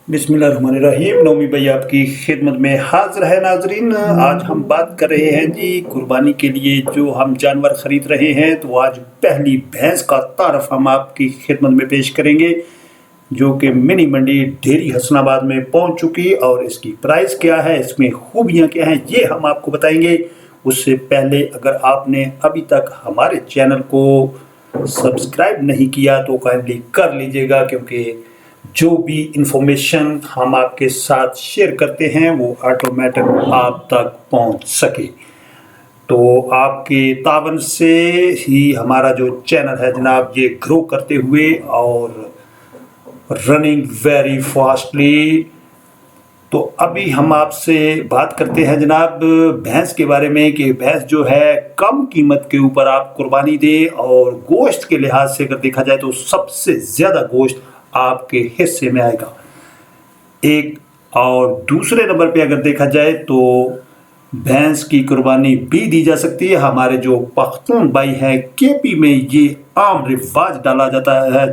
बिस्मिल्लाहिर्रहमानिर्रहीम। नौमी भाई आपकी खिदमत में हाजिर है नाजरीन। आज हम बात कर रहे हैं जी कुर्बानी के लिए जो हम जानवर ख़रीद रहे हैं। तो आज पहली भैंस का तारफ़ हम आपकी खिदमत में पेश करेंगे जो कि मिनी मंडी डेरी हसनाबाद में पहुंच चुकी, और इसकी प्राइस क्या है, इसमें खूबियां क्या हैं, ये हम आपको बताएंगे। उससे पहले अगर आपने अभी तक हमारे चैनल को सब्सक्राइब नहीं किया तो काइंडली कर लीजिएगा, क्योंकि जो भी इंफॉर्मेशन हम आपके साथ शेयर करते हैं वो ऑटोमेटिक आप तक पहुंच सके। तो आपके तावन से ही हमारा जो चैनल है जनाब ये ग्रो करते हुए और रनिंग वेरी फास्टली। तो अभी हम आपसे बात करते हैं जनाब भैंस के बारे में कि भैंस जो है कम कीमत के ऊपर आप कुर्बानी दे, और गोश्त के लिहाज से अगर देखा जाए तो सबसे ज़्यादा गोश्त आपके हिस्से में आएगा। एक और दूसरे नंबर पे अगर देखा जाए तो भैंस की कुर्बानी भी दी जा सकती है। हमारे जो पख्तून भाई हैं केपी में ये आम रिवाज डाला जाता है,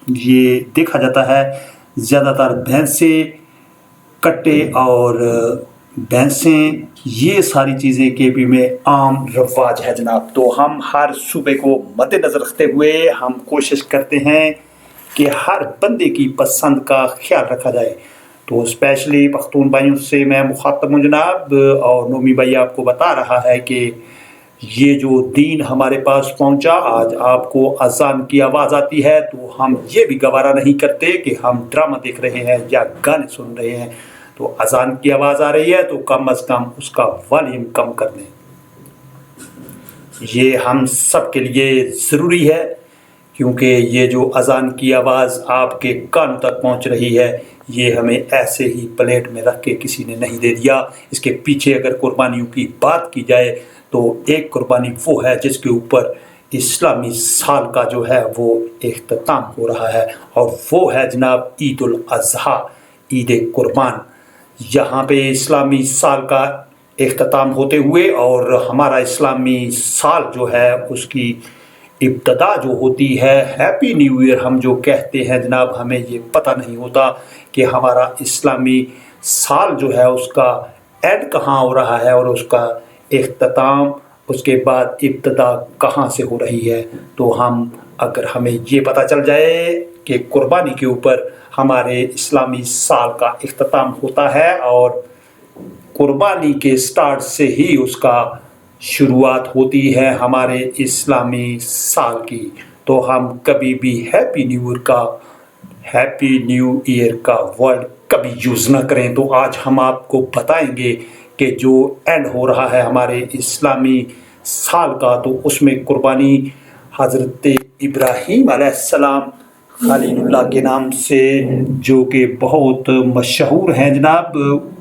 ये देखा जाता है ज़्यादातर भैंसें, कट्टे और भैंसें, ये सारी चीज़ें केपी में आम रवाज है जनाब। तो हम हर सूबे को मद्देनज़र रखते हुए हम कोशिश करते हैं कि हर बंदे की पसंद का ख्याल रखा जाए। तो स्पेशली पख्तून भाइयों से मैं मुखातब हूँ जनाब, और नोमी भाई आपको बता रहा है कि ये जो दीन हमारे पास पहुँचा, आज आपको अजान की आवाज़ आती है तो हम ये भी गवारा नहीं करते कि हम ड्रामा देख रहे हैं या गाने सुन रहे हैं। तो अजान की आवाज़ आ रही है तो कम अज़ कम उसका वॉल्यूम कम कर दें, ये हम सब के लिए ज़रूरी है, क्योंकि ये जो अज़ान की आवाज़ आपके कानों तक पहुंच रही है ये हमें ऐसे ही प्लेट में रख के किसी ने नहीं दे दिया। इसके पीछे अगर कुर्बानियों की बात की जाए तो एक कुर्बानी वो है जिसके ऊपर इस्लामी साल का जो है वो इख्तिताम हो रहा है, और वो है जनाब ईद उल अज़हा, ईद कुर्बान। यहाँ पे इस्लामी साल का इख्तिताम होते हुए और हमारा इस्लामी साल जो है उसकी इब्तदा जो होती है, हैप्पी न्यू ईयर हम जो कहते हैं जनाब, हमें ये पता नहीं होता कि हमारा इस्लामी साल जो है उसका एंड कहाँ हो रहा है और उसका इख्तिताम, उसके बाद इब्तदा कहाँ से हो रही है। तो हम अगर हमें ये पता चल जाए कि कुर्बानी के ऊपर हमारे इस्लामी साल का इख्तिताम होता है और कुर्बानी के स्टार्ट से ही उसका शुरुआत होती है हमारे इस्लामी साल की, तो हम कभी भी हैप्पी न्यू ईयर का वर्ड कभी यूज़ ना करें। तो आज हम आपको बताएंगे कि जो एंड हो रहा है हमारे इस्लामी साल का, तो उसमें कुर्बानी हज़रत इब्राहीम अलैहिस्सलाम खलीलुल्लाह के नाम से जो कि बहुत मशहूर हैं जनाब,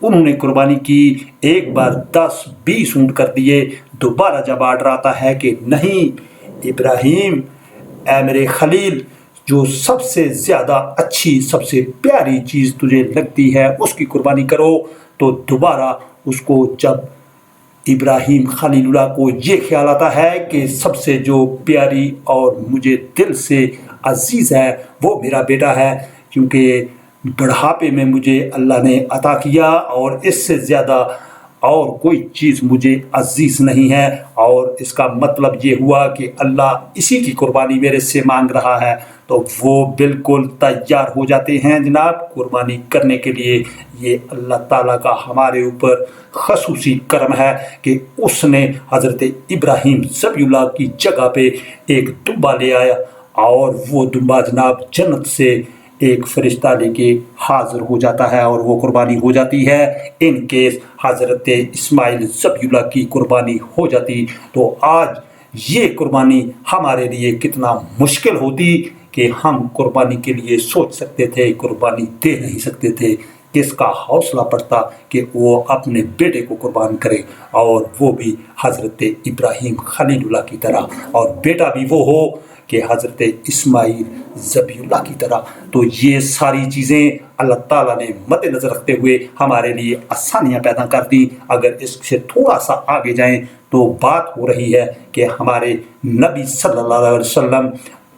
उन्होंने कुर्बानी की। एक बार 10-20 ऊँट कर दिए, दोबारा जब आर्डर आता है कि नहीं इब्राहीम ऐ मेरे खलील, जो सबसे ज़्यादा अच्छी सबसे प्यारी चीज़ तुझे लगती है उसकी कुर्बानी करो, तो दोबारा उसको जब इब्राहीम खलीलुल्लाह को ये ख्याल आता है कि सबसे जो प्यारी और मुझे दिल से अजीज़ है वो मेरा बेटा है, क्योंकि बुढ़ापे में मुझे अल्लाह ने अता किया और इससे ज़्यादा और कोई चीज़ मुझे अजीज़ नहीं है। और इसका मतलब ये हुआ कि अल्लाह इसी की कुर्बानी मेरे से मांग रहा है, तो वो बिल्कुल तैयार हो जाते हैं जनाब कुर्बानी करने के लिए। ये अल्लाह ताला का हमारे ऊपर खसूसी करम है कि उसने हज़रत इब्राहीम ज़बीहुल्लाह की जगह पे एक दुम्बा ले आया, और वो दुम्बा जनाब जन्नत से एक फरिश्ता लेके हाज़िर हो जाता है और वो कुर्बानी हो जाती है। इन केस हज़रत इस्माइल ज़बीहुल्लाह की कुर्बानी हो जाती तो आज ये कुर्बानी हमारे लिए कितना मुश्किल होती कि हम कुर्बानी के लिए सोच सकते थे, कुर्बानी दे नहीं सकते थे। किसका हौसला पड़ता कि वो अपने बेटे को कुर्बान करे, और वो भी हज़रत इब्राहीम खलीलुल्लाह की तरह, और बेटा भी वो हो कि हज़रत इस्माइल ज़बीहुल्लाह की तरह। तो ये सारी चीज़ें अल्लाह ताला ने मद्देनज़र रखते हुए हमारे लिए आसानियाँ पैदा कर दी। अगर इससे थोड़ा सा आगे जाएं तो बात हो रही है कि हमारे नबी सल्लल्लाहु अलैहि वसल्लम,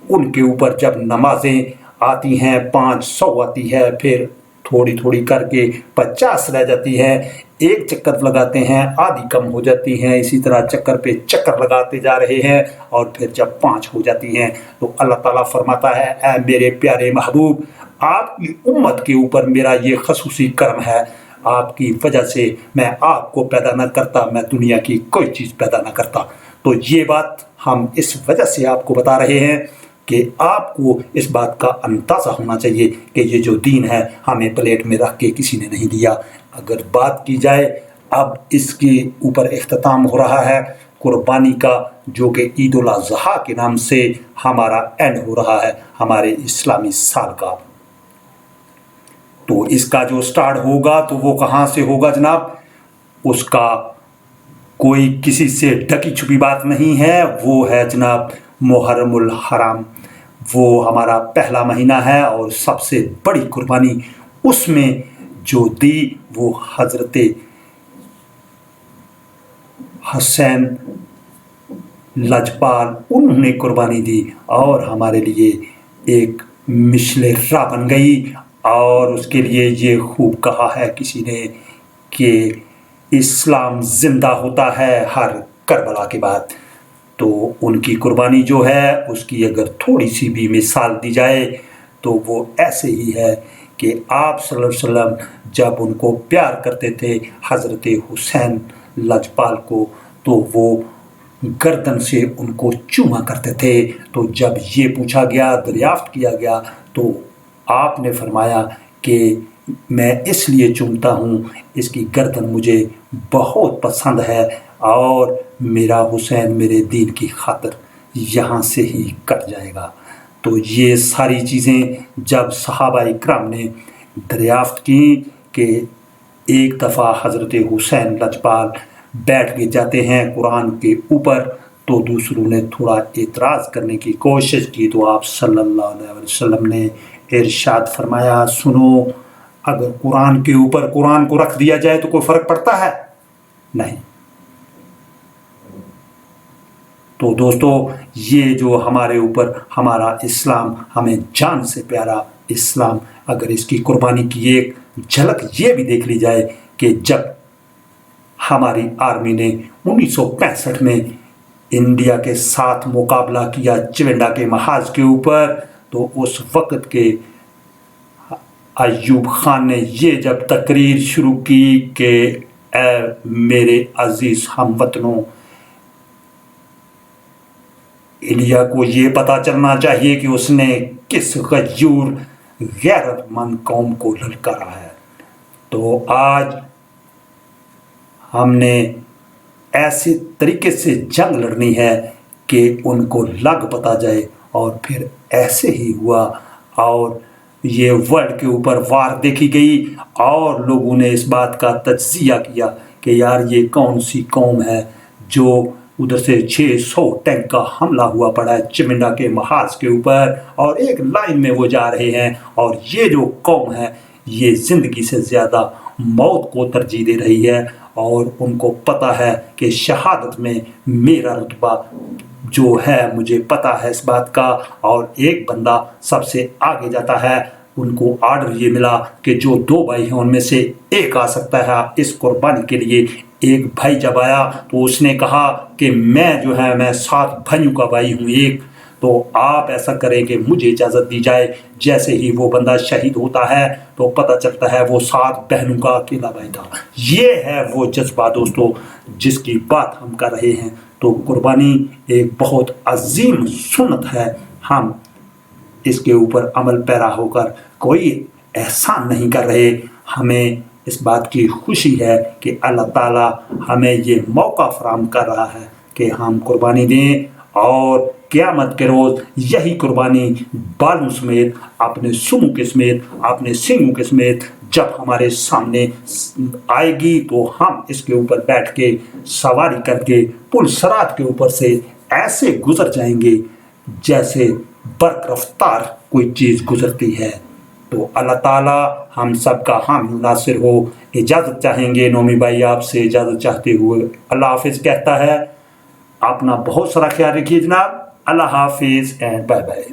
उनके ऊपर जब नमाज़ें आती हैं 500 आती है, फिर थोड़ी थोड़ी करके 50 रह जाती है, एक चक्कर लगाते हैं आधी कम हो जाती हैं, इसी तरह चक्कर पे चक्कर लगाते जा रहे हैं और फिर जब 5 हो जाती हैं तो अल्लाह ताला फरमाता है, ऐ मेरे प्यारे महबूब, आपकी उम्मत के ऊपर मेरा ये खसूसी करम है, आपकी वजह से मैं आपको पैदा न करता, मैं दुनिया की कोई चीज़ पैदा न करता। तो ये बात हम इस वजह से आपको बता रहे हैं कि आपको इस बात का अंदाज़ा होना चाहिए कि ये जो दीन है हमें प्लेट में रख के किसी ने नहीं दिया। अगर बात की जाए, अब इसके ऊपर इख्तिताम हो रहा है कुर्बानी का, जो कि ईद उल अज़हा के नाम से हमारा एंड हो रहा है हमारे इस्लामी साल का। तो इसका जो स्टार्ट होगा तो वो कहाँ से होगा जनाब, उसका कोई किसी से ढकी छुपी बात नहीं है, वो है जनाब मुहर्रमुल हराम। वो हमारा पहला महीना है और सबसे बड़ी कुर्बानी उसमें जो दी वो हज़रत हुसैन लजपाल, उन्होंने कुर्बानी दी और हमारे लिए एक मिसले राह बन गई। और उसके लिए ये खूब कहा है किसी ने कि इस्लाम ज़िंदा होता है हर करबला के बाद। तो उनकी कुर्बानी जो है उसकी अगर थोड़ी सी भी मिसाल दी जाए तो वो ऐसे ही है कि आप सल्लल्लाहु अलैहि वसल्लम जब उनको प्यार करते थे हज़रत हुसैन लजपाल को, तो वो गर्दन से उनको चूमा करते थे। तो जब ये पूछा गया, दरियाफ्त किया गया, तो आपने फरमाया कि मैं इसलिए चूमता हूँ, इसकी गर्दन मुझे बहुत पसंद है और मेरा हुसैन मेरे दीन की खातिर यहाँ से ही कट जाएगा। तो ये सारी चीज़ें जब सहाबा इकराम ने दरियाफ्त की कि एक दफ़ा हज़रत हुसैन लजपाल बैठ के जाते हैं कुरान के ऊपर, तो दूसरों ने थोड़ा एतराज़ करने की कोशिश की, तो आप सल्लल्लाहु अलैहि वसल्लम ने इरशाद फरमाया, सुनो, अगर कुरान के ऊपर कुरान को रख दिया जाए तो कोई फ़र्क पड़ता है? नहीं। तो दोस्तों, ये जो हमारे ऊपर हमारा इस्लाम, हमें जान से प्यारा इस्लाम, अगर इसकी कुर्बानी की एक झलक ये भी देख ली जाए कि जब हमारी आर्मी ने 1965 में इंडिया के साथ मुकाबला किया चिवंडा के महाज के ऊपर, तो उस वक़्त के अय्यूब खान ने ये जब तकरीर शुरू की कि ए मेरे अजीज़ हमवतनों, इंडिया को ये पता चलना चाहिए कि उसने किस गयूर गैरतमंद कौम को ललकारा है। तो आज हमने ऐसे तरीके से जंग लड़नी है कि उनको लग पता जाए, और फिर ऐसे ही हुआ और ये वर्ल्ड के ऊपर वार देखी गई और लोगों ने इस बात का तज्जिया किया कि यार ये कौन सी कौम है जो उधर से 600 टैंक का हमला हुआ पड़ा है चिमिंडा के महाज के ऊपर और एक लाइन में वो जा रहे हैं, और ये जो कौम है ये ज़िंदगी से ज़्यादा मौत को तरजीह दे रही है, और उनको पता है कि शहादत में मेरा रुतबा जो है मुझे पता है इस बात का। और एक बंदा सबसे आगे जाता है, उनको आर्डर ये मिला कि जो 2 भाई हैं उनमें से एक आ सकता है इस कुर्बानी के लिए। एक भाई जब आया तो उसने कहा कि मैं जो है मैं 7 भाइयों का भाई हूँ एक, तो आप ऐसा करें कि मुझे इजाज़त दी जाए। जैसे ही वो बंदा शहीद होता है तो पता चलता है वो 7 बहनों का अकेला भाई था। ये है वो जज्बा दोस्तों जिसकी बात हम कर रहे हैं। तो कुर्बानी एक बहुत अजीम सुन्नत है, हम इसके ऊपर अमल पैरा होकर कोई एहसान नहीं कर रहे। हमें इस बात की खुशी है कि अल्लाह ताला हमें ये मौका फराहम कर रहा है कि हम कुर्बानी दें, और क़यामत के रोज़ यही कुर्बानी बालों समेत, अपने सुमों के समेत, अपने सींगों के समेत जब हमारे सामने आएगी तो हम इसके ऊपर बैठ के सवारी करके पुल सरात के ऊपर से ऐसे गुजर जाएंगे जैसे बर्क रफ्तार कोई चीज़ गुजरती है। तो अल्लाह ताला हम सब का हामी नासिर हो। इजाज़त चाहेंगे नोमी भाई आपसे इजाज़त चाहते हुए अल्लाह हाफिज़ कहता है। अपना बहुत सारा ख्याल रखिए जनाब। अल्लाह हाफिज़ एंड बाय बाय।